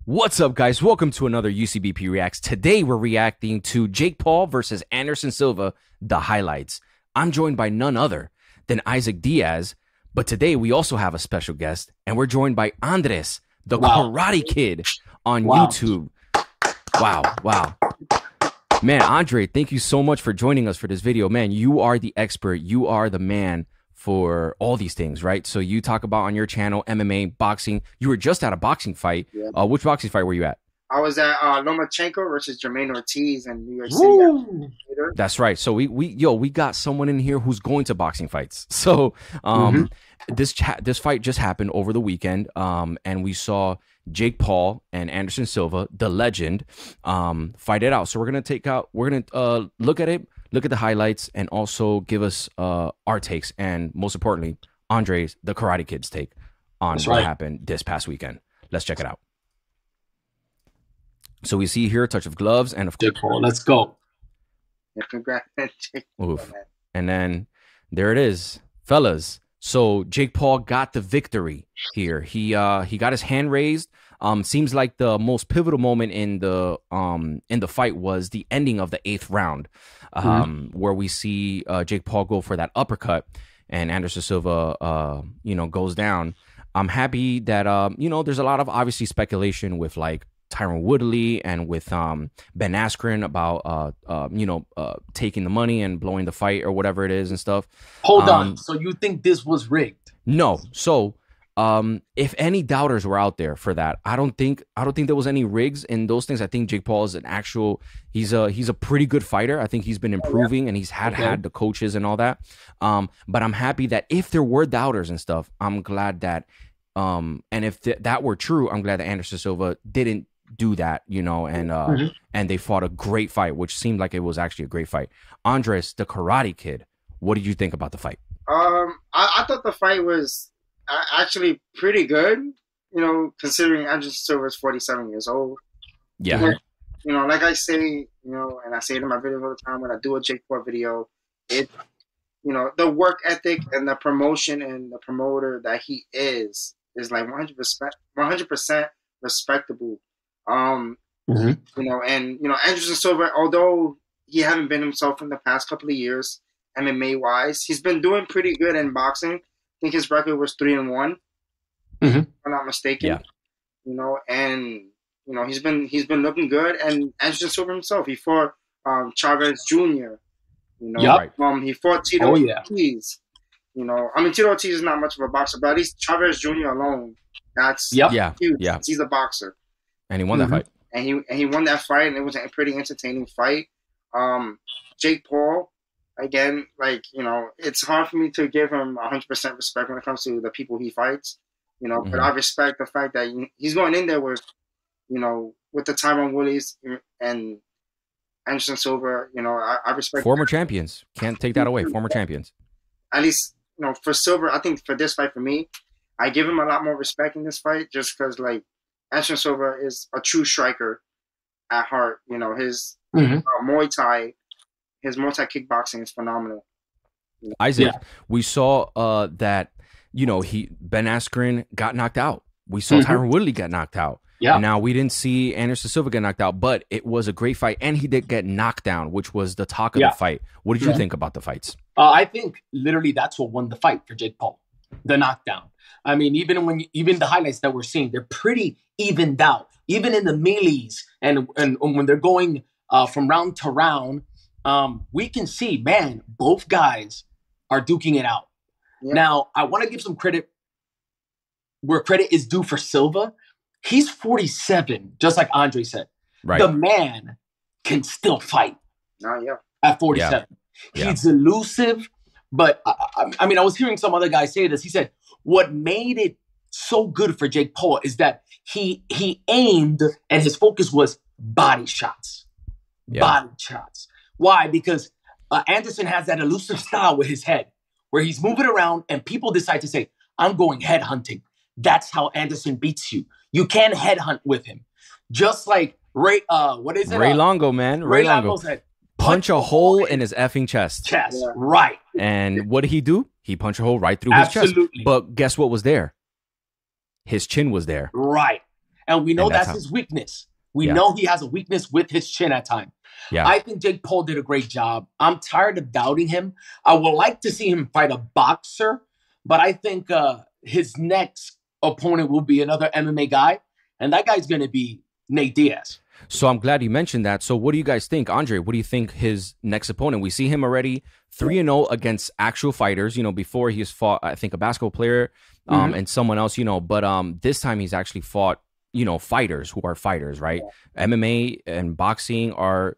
What's up, guys? Welcome to another UCBP Reacts. Today, we're reacting to Jake Paul versus Anderson Silva, the highlights. I'm joined by none other than Isaac Diaz, but today we also have a special guest, and we're joined by Andres, the Karate Kid, on YouTube. Wow. Man, Andre, thank you so much for joining us for this video. Man, you are the expert. You are the man for all these things, right? So you talk about on your channel, MMA, boxing. You were just at a boxing fight. Yeah. Which boxing fight were you at? I was at Lomachenko versus Jermaine Ortiz in New York City. That's right. So we got someone in here who's going to boxing fights. So this fight just happened over the weekend, and we saw Jake Paul and Anderson Silva, the legend, fight it out. So we're gonna look at it, look at the highlights, and also give us our takes, and most importantly, Andre's, the Karate Kid's take on what happened this past weekend. Let's check it out. So we see here a touch of gloves, and of course, Jake Paul. Let's go. Yeah, congrats, Jake. Oof. And then there it is, fellas. So Jake Paul got the victory here. He got his hand raised. Seems like the most pivotal moment in the fight was the ending of the 8th round, where we see Jake Paul go for that uppercut, and Anderson Silva, goes down. I'm happy that there's a lot of obviously speculation with like Tyron Woodley and with Ben Askren about taking the money and blowing the fight or whatever it is and stuff. Hold on. So you think this was rigged? No. So if any doubters were out there for that, I don't think there was any rigs in those things. I think Jake Paul is an actual he's a pretty good fighter. I think he's been improving, and he's had the coaches and all that. But I'm happy that if there were doubters and stuff, I'm glad that and if that were true, I'm glad that Anderson Silva didn't do that, and they fought a great fight, which seemed like it was actually a great fight. Andres, the Karate Kid, what did you think about the fight? I thought the fight was actually pretty good, considering Anderson Silva is 47 years old. Yeah. Like I say, and I say it in my videos all the time when I do a Jake Paul video, the work ethic and the promotion and the promoter that he is like 100% respectable. Anderson Silva, although he haven't been himself in the past couple of years, MMA wise, he's been doing pretty good in boxing. I think his record was 3-1, if I'm not mistaken. Yeah. He's been looking good. And Anderson Silva himself, he fought Chavez Jr. He fought Tito Ortiz. Tito Ortiz is not much of a boxer, but at least Chavez Jr. alone, that's huge. Yeah. He's a boxer. And he won that fight. And he won that fight, and it was a pretty entertaining fight. Jake Paul, again, it's hard for me to give him 100% respect when it comes to the people he fights, but I respect the fact that he's going in there with the Tyron Woodleys and Anderson Silva. I respect former champions. Can't take that away. Former champions. At least, for Silva, I think for this fight, for me, I give him a lot more respect in this fight just because, Anderson Silva is a true striker at heart. His Muay Thai, his Muay Thai kickboxing is phenomenal. Isaac, we saw that Ben Askren got knocked out. We saw Tyron Woodley get knocked out. Yeah. And now we didn't see Anderson Silva get knocked out, but it was a great fight, and he did get knocked down, which was the talk of the fight. What did you think about the fights? I think literally that's what won the fight for Jake Paul, the knockdown. I mean, even the highlights that we're seeing, they're pretty evened out. Even in the melees and when they're going from round to round, we can see, man, both guys are duking it out. Yeah. Now, I want to give some credit where credit is due for Silva. He's 47, just like Andre said. Right. The man can still fight at 47. Yeah. He's elusive, but I was hearing some other guy say this. He said, what made it so good for Jake Paul is that he aimed and his focus was body shots. Body shots. Why? Because Anderson has that elusive style with his head where he's moving around and people decide to say, I'm going head hunting. That's how Anderson beats you. You can't headhunt with him. Just like Ray Longo, man. Ray Longo said, punch a hole in his effing chest. Right. And what did he do? He punched a hole right through his chest. But guess what was there? His chin was there. Right. And we know And that's that's how. his weakness. We Yeah. know he has a weakness with his chin at times. Yeah. I think Jake Paul did a great job. I'm tired of doubting him. I would like to see him fight a boxer, but I think his next opponent will be another MMA guy, and that guy's going to be Nate Diaz. So I'm glad you mentioned that. So what do you guys think, Andre? What do you think his next opponent? We see him already 3-0 against actual fighters. Before he's fought, I think, a basketball player and someone else. But this time he's actually fought fighters who are fighters, right? MMA and boxing are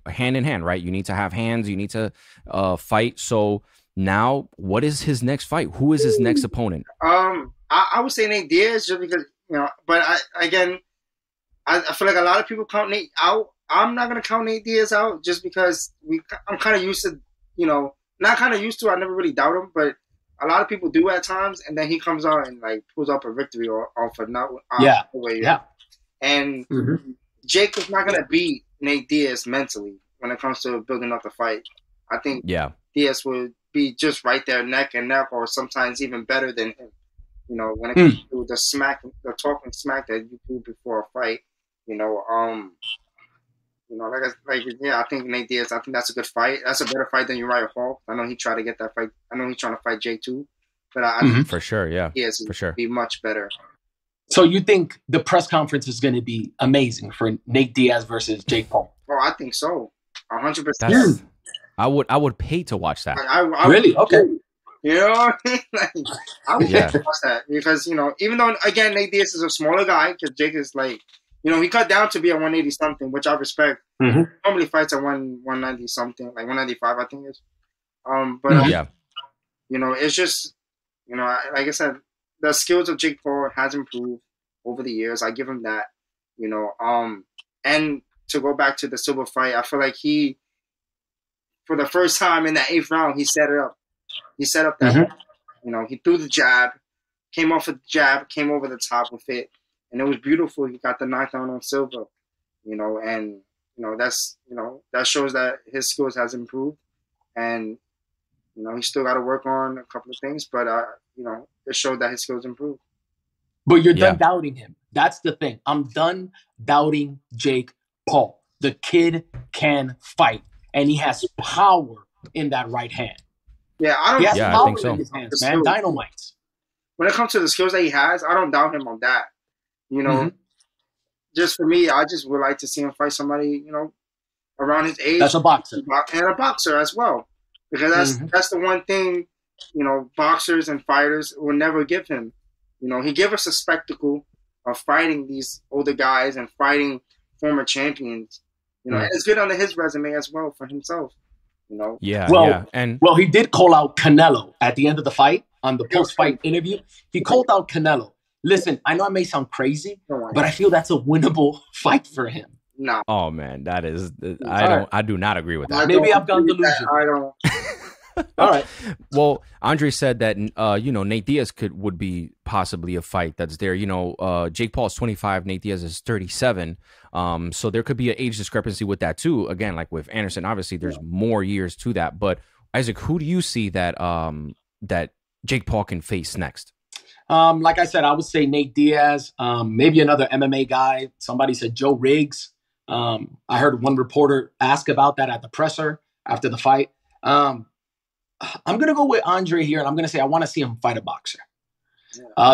hand in hand, right? You need to have hands. You need to fight. So now, what is his next fight? Who is his next opponent? I would say Nate Diaz just because but I feel like a lot of people count Nate out. I'm not gonna count Nate Diaz out just because I'm kind of used to not kind of used to. I never really doubt him, but a lot of people do at times, and then he comes out and like pulls up a victory off of not way. And Jake is not gonna beat Nate Diaz mentally when it comes to building up the fight. I think Diaz would be just right there neck and neck, or sometimes even better than him. When it comes to the talking smack that you do before a fight. I think Nate Diaz. I think that's a good fight. That's a better fight than Uriah Hall. I know he tried to get that fight. I know he's trying to fight Jake too, but I think for sure, Diaz for sure, be much better. So you think the press conference is going to be amazing for Nate Diaz versus Jake Paul? Oh, I think so. 100%. I would pay to watch that. I really? Okay. You know what I mean? I would watch that because even though again Nate Diaz is a smaller guy, because Jake is like he cut down to be at 180 something, which I respect. Normally fights at 190 something, like 195, I think it is. It's just like I said, the skills of Jake Paul has improved over the years. I give him that. And to go back to the Silva fight, I feel like he, for the first time in the 8th round, he set it up. He set up that, he threw the jab, came off with the jab, came over the top with it, and it was beautiful. He got the knockdown on Silva, and that's that shows that his skills has improved, and he still got to work on a couple of things, but it showed that his skills improved. But you're done doubting him. That's the thing. I'm done doubting Jake Paul. The kid can fight, and he has power in that right hand. Yeah, I don't. I think so. In his hands, man, dynamite. When it comes to the skills that he has, I don't doubt him on that. Just for me, I just would like to see him fight somebody, around his age. That's a boxer, and a boxer as well, because that's the one thing, boxers and fighters will never give him. He gave us a spectacle of fighting these older guys and fighting former champions. And it's good under his resume as well for himself. Well, he did call out Canelo at the end of the fight on the post-fight interview. He called out Canelo. Listen, I know it may sound crazy, but I feel that's a winnable fight for him. No. Oh man, that is. I do not agree with that. Maybe I've gone delusional. I don't. All right. Well, Andre said that Nate Diaz would be possibly a fight that's there. Jake Paul is 25, Nate Diaz is 37. So there could be an age discrepancy with that too. Again, like with Anderson, obviously there's more years to that. But Isaac, who do you see that that Jake Paul can face next? Like I said, I would say Nate Diaz, maybe another MMA guy. Somebody said Joe Riggs. I heard one reporter ask about that at the presser after the fight. I'm going to go with Andre here, and I'm going to say I want to see him fight a boxer.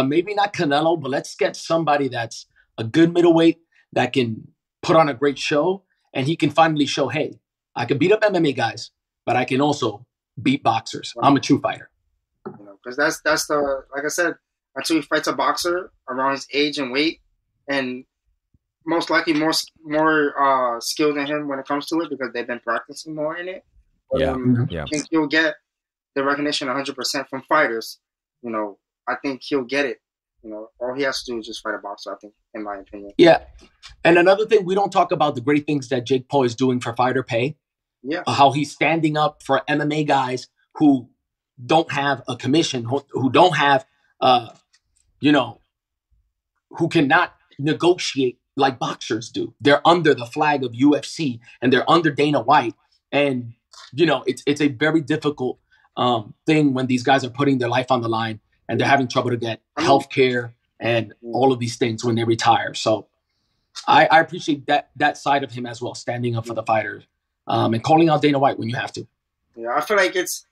Maybe not Canelo, but let's get somebody that's a good middleweight that can put on a great show, and he can finally show, hey, I can beat up MMA guys, but I can also beat boxers. I'm a true fighter. Because that's the, like I said, until he fights a boxer around his age and weight, and most likely more skilled than him when it comes to it because they've been practicing more in it. But, I think he'll get the recognition 100% from fighters. I think he'll get it. All he has to do is just fight a boxer, I think, in my opinion. Yeah. And another thing, we don't talk about the great things that Jake Paul is doing for fighter pay. Yeah. How he's standing up for MMA guys who don't have a commission, who don't have, who cannot negotiate like boxers do. They're under the flag of UFC and they're under Dana White. And, it's a very difficult thing when these guys are putting their life on the line and they're having trouble to get health care and all of these things when they retire. So I appreciate that side of him as well, standing up for the fighters, and calling out Dana White when you have to. Yeah, I feel like it's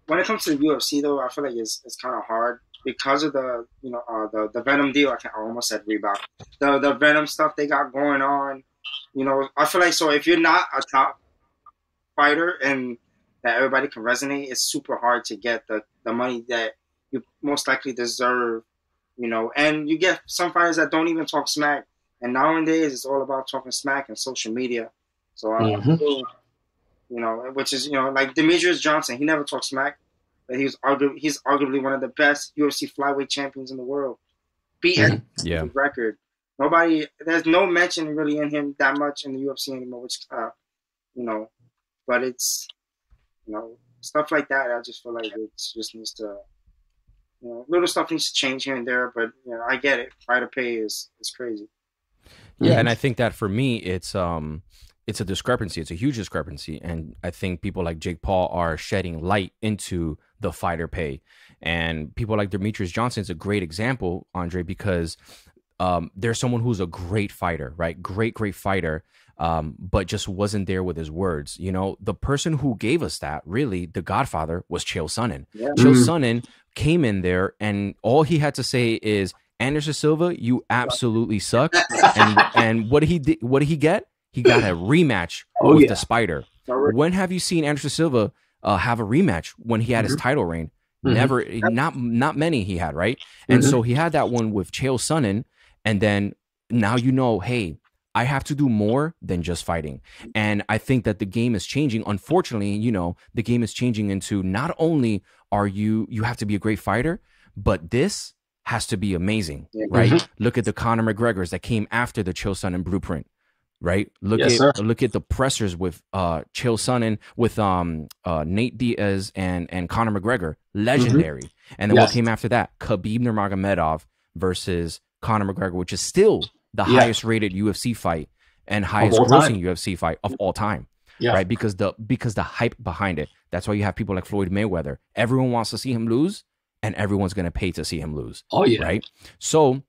when it comes to the UFC though, I feel like it's kind of hard because of the the Venom deal. I almost said Reebok. The Venom stuff they got going on. I feel like so if you're not a top fighter and that everybody can resonate, it's super hard to get the money that you most likely deserve. And you get some fighters that don't even talk smack. And nowadays it's all about talking smack and social media. So which is like Demetrius Johnson, he never talked smack, but he's arguably one of the best UFC flyweight champions in the world. Beaten his record. There's no mention really in him that much in the UFC anymore, which but it's stuff like that. I just feel like it just needs to little stuff needs to change here and there, but I get it. Fighter pay is crazy. Yeah, and I think that for me it's a discrepancy. It's a huge discrepancy, and I think people like Jake Paul are shedding light into the fighter pay, and people like Demetrius Johnson is a great example, Andre, because there's someone who's a great fighter, right? Great fighter, but just wasn't there with his words. The person who gave us that, really, the Godfather, was Chael Sonnen. Yeah. Chael Sonnen came in there, and all he had to say is, Anderson Silva, you absolutely suck. and what did he get? He got a rematch with the Spider. When have you seen Anderson Silva have a rematch when he had his title reign? Never, not many he had, right? And so he had that one with Chael Sonnen, and then now hey, I have to do more than just fighting. And I think that the game is changing. Unfortunately, the game is changing into not only are you have to be a great fighter, but this has to be amazing, right? Look at the Conor McGregors that came after the Chael Sonnen blueprint. Right. Look at the pressers with Chael Sonnen, with Nate Diaz and Conor McGregor, legendary. And then what came after that? Khabib Nurmagomedov versus Conor McGregor, which is still the highest rated UFC fight and highest grossing UFC fight of all time. Yeah. Right. Because the hype behind it. That's why you have people like Floyd Mayweather. Everyone wants to see him lose, and everyone's going to pay to see him lose. Oh yeah. Right. So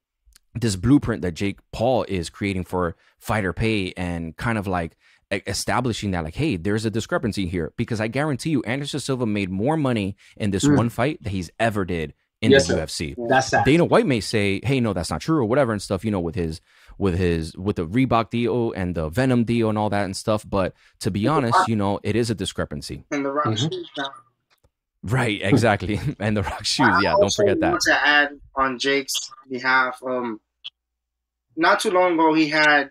this blueprint that Jake Paul is creating for fighter pay and kind of like establishing that, like, hey, there's a discrepancy here, because I guarantee you Anderson Silva made more money in this one fight than he's ever did in the UFC. That's that. Dana White may say, hey, no, that's not true or whatever and stuff, with the Reebok deal and the Venom deal and all that and stuff. But to be honest, it is a discrepancy. And the Rock shoes now. Right, exactly. And the Rock shoes, don't forget that. I also want to add on Jake's behalf, not too long ago, he had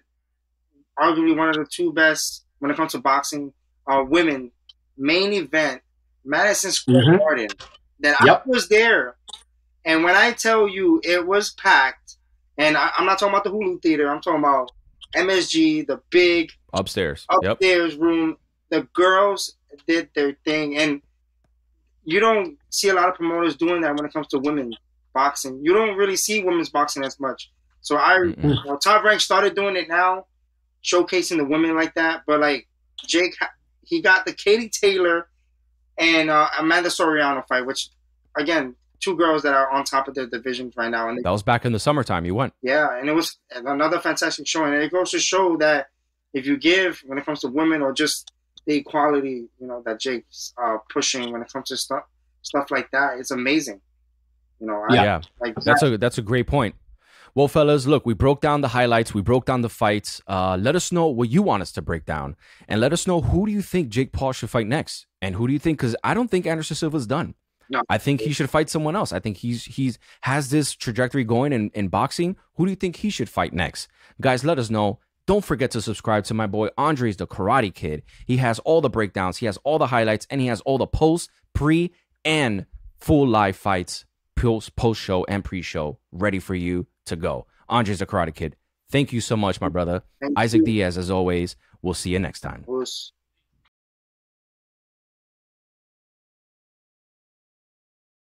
arguably one of the two best when it comes to boxing women main event, Madison Square Garden. That I was there, and when I tell you it was packed, and I'm not talking about the Hulu Theater, I'm talking about MSG, the big upstairs room. The girls did their thing, and you don't see a lot of promoters doing that when it comes to women boxing. You don't really see women's boxing as much. So Top Rank started doing it now, showcasing the women like that. But like Jake, he got the Katie Taylor and Amanda Soriano fight, which again, two girls that are on top of their divisions right now. And that was back in the summertime. You went, and it was another fantastic showing. And it goes to show that if you give, when it comes to women or just the equality, that Jake's pushing when it comes to stuff like that, it's amazing. That's a great point. Well, fellas, look, we broke down the highlights. We broke down the fights. Let us know what you want us to break down. And let us know, who do you think Jake Paul should fight next? And who do you think? Because I don't think Anderson Silva's done. No. I think he should fight someone else. I think he's has this trajectory going in boxing. Who do you think he should fight next? Guys, let us know. Don't forget to subscribe to my boy Andre's the Karate Kid. He has all the breakdowns. He has all the highlights. And he has all the post, pre, and full live fights, post-show and pre-show ready for you to go. Andre's the Karate Kid. Thank you so much, my brother. Isaac Diaz, as always. We'll see you next time.